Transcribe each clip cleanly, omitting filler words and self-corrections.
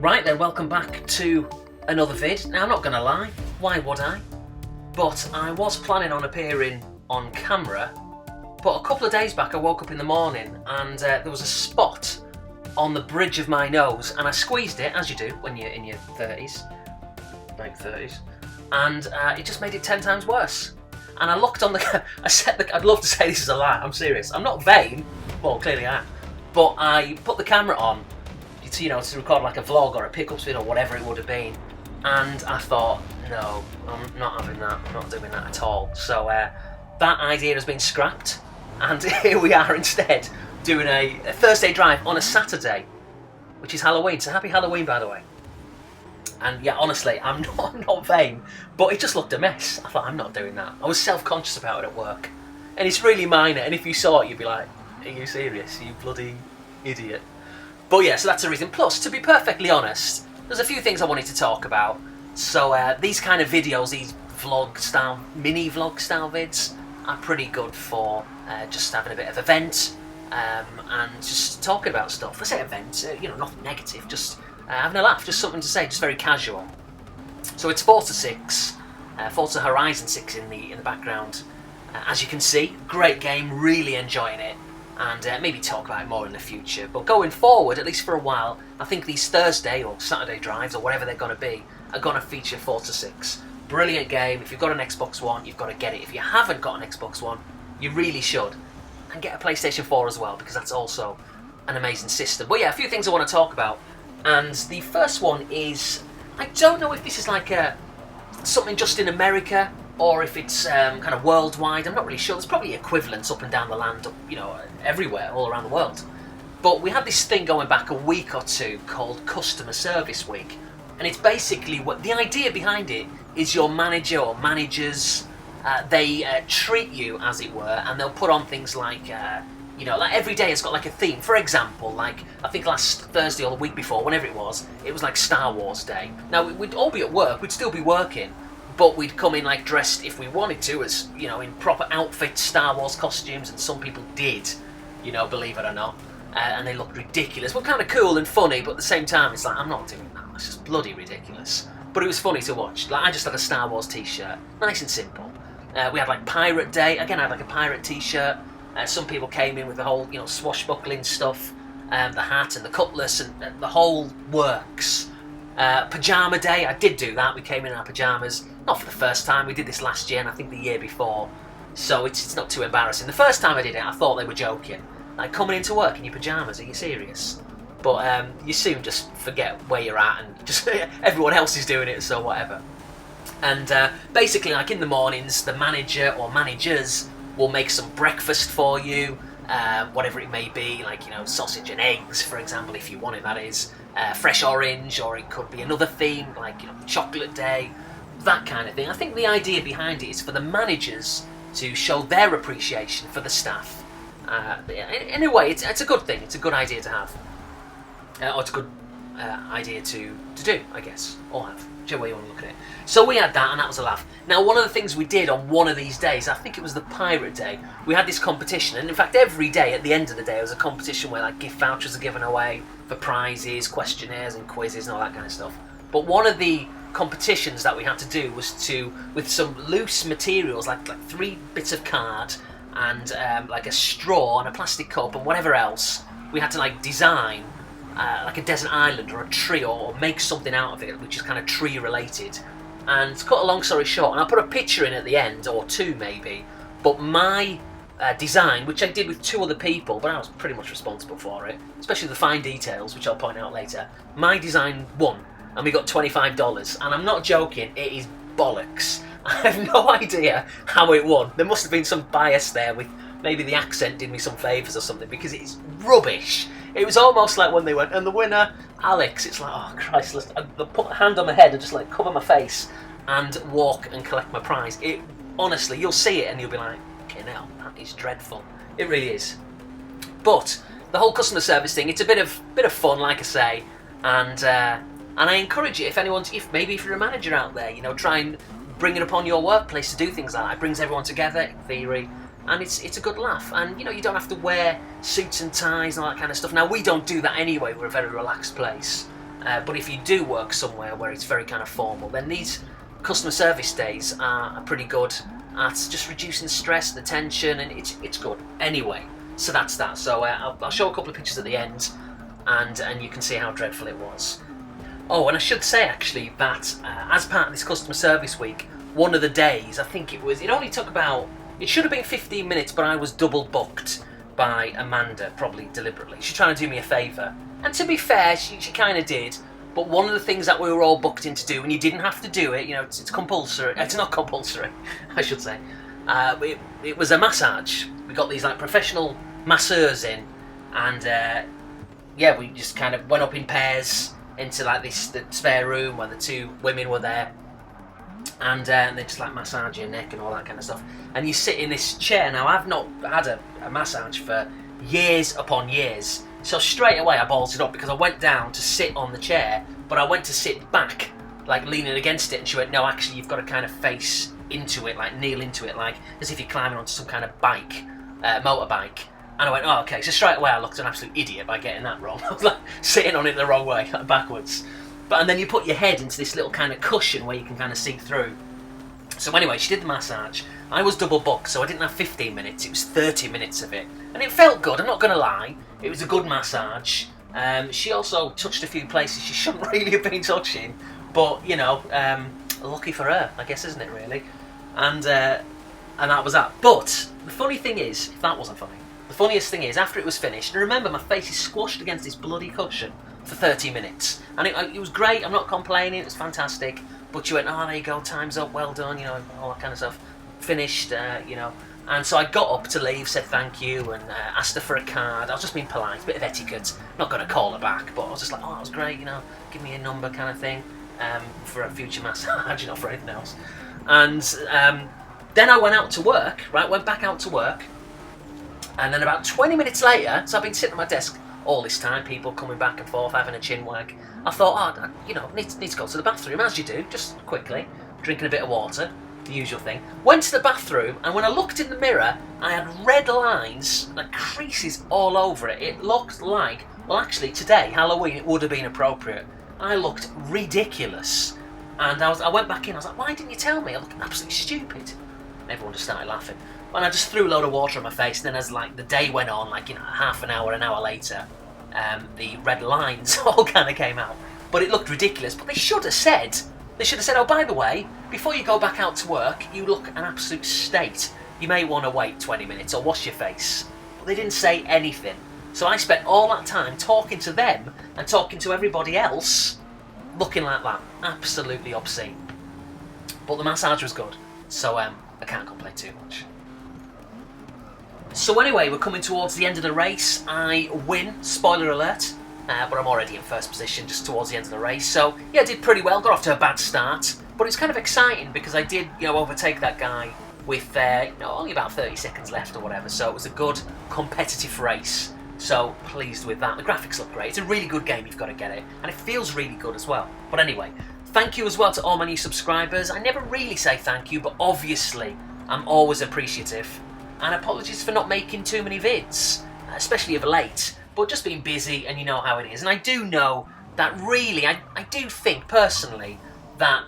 Right then, welcome back to another vid. Now, I'm not going to lie, why would I? But I was planning on appearing on camera, but a couple of days back I woke up in the morning and there was a spot on the bridge of my nose, and I squeezed it, as you do when you're in your 30s, late 30s, and it just made it 10 times worse. And I looked on the... I'd love to say this is a lie, I'm serious. I'm not vain, well, clearly I am, but I put the camera on to record like a vlog or a pickups video or whatever it would have been, and I thought, no, I'm not having that, I'm not doing that at all. So that idea has been scrapped, and here we are instead doing a Thursday drive on a Saturday, which is Halloween, so happy Halloween, by the way. And yeah, honestly, I'm not vain, but it just looked a mess. I thought, I'm not doing that. I was self-conscious about it at work, and it's really minor, and if you saw it you'd be like, are you serious, you bloody idiot? But yeah, so that's the reason. Plus, to be perfectly honest, there's a few things I wanted to talk about. So these kind of videos, these mini vlog style vids, are pretty good for just having a bit of a vent and just talking about stuff. I say event, nothing negative, just having a laugh, just something to say, just very casual. So it's Forza 6, Forza Horizon 6 in the background. As you can see, great game, really enjoying it. And maybe talk about it more in the future. But going forward, at least for a while, I think these Thursday or Saturday drives, or whatever they're going to be, are going to feature Forza 6. Brilliant game. If you've got an Xbox One, you've got to get it. If you haven't got an Xbox One, you really should. And get a PlayStation 4 as well, because that's also an amazing system. But yeah, a few things I want to talk about. And the first one is, I don't know if this is like something just in America, or if it's kind of worldwide. I'm not really sure. There's probably equivalents up and down the land, everywhere, all around the world. But we had this thing going back a week or two called Customer Service Week. And it's basically the idea behind it is your manager or managers, they treat you, as it were, and they'll put on things like, like every day it's got like a theme. For example, like I think last Thursday or the week before, whenever it was like Star Wars Day. Now, we'd all be at work, we'd still be working, but we'd come in like dressed, if we wanted to, as in proper outfits, Star Wars costumes, and some people did, believe it or not, and they looked ridiculous. Well, kind of cool and funny, but at the same time, it's like, I'm not doing that. It's just bloody ridiculous. But it was funny to watch. Like, I just had a Star Wars t-shirt, nice and simple. We had like Pirate Day. Again, I had like a pirate t-shirt. Some people came in with the whole, swashbuckling stuff, the hat and the cutlass and the whole works. Pajama Day, I did do that. We came in our pajamas. Not for the first time, we did this last year and I think the year before, so it's not too embarrassing. The first time I did it, I thought they were joking. Like, coming into work in your pyjamas, are you serious? But you soon just forget where you're at and just everyone else is doing it, so whatever. And basically, like in the mornings, the manager or managers will make some breakfast for you, whatever it may be, like, sausage and eggs, for example, if you want it, that is. Fresh orange, or it could be another theme, like, chocolate day, that kind of thing. I think the idea behind it is for the managers to show their appreciation for the staff. In a way, it's a good thing. It's a good idea to have. Or it's a good idea to do, I guess. Or have. Whichever way you want to look at it. So we had that, and that was a laugh. Now, one of the things we did on one of these days, I think it was the Pirate Day, we had this competition. And in fact, every day, at the end of the day, there was a competition where like gift vouchers are given away for prizes, questionnaires and quizzes and all that kind of stuff. But one of the competitions that we had to do was with some loose materials, like 3 bits of card and like a straw and a plastic cup and whatever else, we had to like design like a desert island or a tree, or make something out of it which is kind of tree related. And to cut a long story short, and I'll put a picture in at the end, or 2 maybe, but my design, which I did with 2 other people, but I was pretty much responsible for it, especially the fine details, which I'll point out later, my design won, and we got $25, and I'm not joking, it is bollocks. I have no idea how it won. There must have been some bias there, with maybe the accent did me some favours or something, because it's rubbish. It was almost like when they went, and the winner, Alex, it's like, oh Christ, I'll put a hand on my head and just like cover my face and walk and collect my prize. It, honestly, you'll see it and you'll be like, okay, now that is dreadful. It really is. But the whole customer service thing, it's a bit of fun, like I say, and I encourage it, if you're a manager out there, try and bring it upon your workplace to do things like that. It brings everyone together, in theory, and it's a good laugh. And you don't have to wear suits and ties and all that kind of stuff. Now, we don't do that anyway. We're a very relaxed place. But if you do work somewhere where it's very kind of formal, then these customer service days are pretty good at just reducing the stress, the tension, and it's good. Anyway, so that's that. So I'll show a couple of pictures at the end, and you can see how dreadful it was. Oh, and I should say actually that as part of this customer service week, one of the days, I think it only took about, it should have been 15 minutes, but I was double booked by Amanda, probably deliberately. She's trying to do me a favour. And to be fair, she kind of did. But one of the things that we were all booked in to do, and you didn't have to do it, it's compulsory. It's not compulsory, I should say. It was a massage. We got these like professional masseurs in, and we just kind of went up in pairs into like the spare room where the two women were there, and they just like massage your neck and all that kind of stuff. And you sit in this chair. Now I've not had a massage for years upon years, so straight away I ballsed it up because I went down to sit on the chair, but I went to sit back, like leaning against it, and she went, no, actually you've got to kind of face into it, like kneel into it, like as if you're climbing onto some kind of bike, motorbike. And I went, oh, okay. So straight away I looked an absolute idiot by getting that wrong. I was like sitting on it the wrong way, like backwards. And then you put your head into this little kind of cushion where you can kind of see through. So anyway, she did the massage. I was double booked, so I didn't have 15 minutes. It was 30 minutes of it. And it felt good, I'm not going to lie. It was a good massage. She also touched a few places she shouldn't really have been touching. But, lucky for her, I guess, isn't it, really? And that was that. But the funny thing is, if that wasn't funny, the funniest thing is, after it was finished, and remember, my face is squashed against this bloody cushion for 30 minutes. And it was great, I'm not complaining, it was fantastic. But you went, oh, there you go, time's up, well done, all that kind of stuff. Finished, And so I got up to leave, said thank you, and asked her for a card. I was just being polite, a bit of etiquette. Not going to call her back, but I was just like, oh, that was great, give me a number kind of thing for a future massage, not for anything else. And then I went out to work, went back out to work. And then about 20 minutes later, so I've been sitting at my desk all this time, people coming back and forth, having a chin wag. I thought, need to go to the bathroom, as you do, just quickly, drinking a bit of water, the usual thing. Went to the bathroom, and when I looked in the mirror, I had red lines, like creases all over it. It looked like, well, actually, today, Halloween, it would have been appropriate. I looked ridiculous. And I went back in, I was like, why didn't you tell me? I looked absolutely stupid. And everyone just started laughing. And I just threw a load of water on my face, and then as like the day went on, half an hour later, the red lines all kind of came out. But it looked ridiculous. But they should have said, oh, by the way, before you go back out to work, you look an absolute state. You may want to wait 20 minutes or wash your face. But they didn't say anything. So I spent all that time talking to them and talking to everybody else, looking like that. Absolutely obscene. But the massage was good, so I can't complain too much. So anyway, we're coming towards the end of the race. I win, spoiler alert, but I'm already in first position just towards the end of the race. So yeah, I did pretty well, got off to a bad start, but it's kind of exciting because I did, overtake that guy with only about 30 seconds left or whatever. So it was a good competitive race. So pleased with that. The graphics look great. It's a really good game, you've got to get it, and it feels really good as well. But anyway, thank you as well to all my new subscribers. I never really say thank you, but obviously I'm always appreciative. And apologies for not making too many vids, especially of late, but just being busy, and you know how it is. And I do know that really, I do think personally that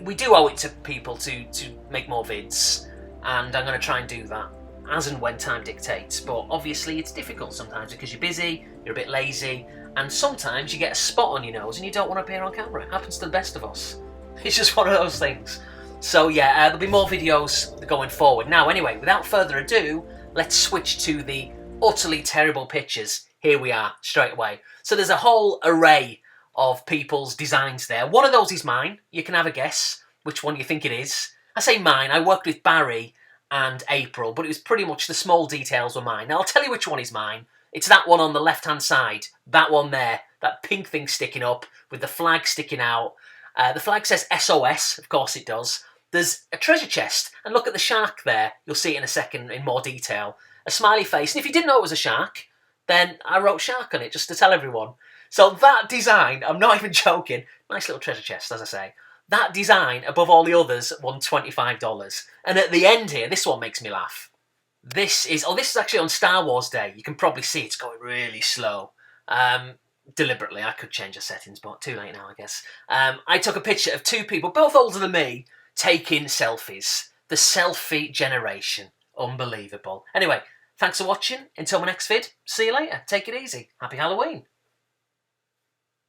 we do owe it to people to make more vids, and I'm going to try and do that as and when time dictates. But obviously it's difficult sometimes because you're busy, you're a bit lazy, and sometimes you get a spot on your nose and you don't want to appear on camera. It happens to the best of us. It's just one of those things. So yeah, there'll be more videos going forward. Now anyway, without further ado, let's switch to the utterly terrible pictures. Here we are, straight away. So there's a whole array of people's designs there. One of those is mine. You can have a guess which one you think it is. I say mine, I worked with Barry and April, but it was pretty much the small details were mine. Now I'll tell you which one is mine. It's that one on the left-hand side. That one there. That pink thing sticking up with the flag sticking out. The flag says SOS, of course it does. There's a treasure chest, and look at the shark there. You'll see it in a second in more detail. A smiley face, and if you didn't know it was a shark, then I wrote shark on it just to tell everyone. So that design, I'm not even joking, nice little treasure chest, as I say. That design, above all the others, won $25. And at the end here, this one makes me laugh. This is actually on Star Wars Day. You can probably see it's going really slow. deliberately. I could change the settings, but too late now, I guess. I took a picture of two people, both older than me, taking selfies. The selfie generation. Unbelievable. Anyway, thanks for watching. Until my next vid, see you later. Take it easy. Happy Halloween.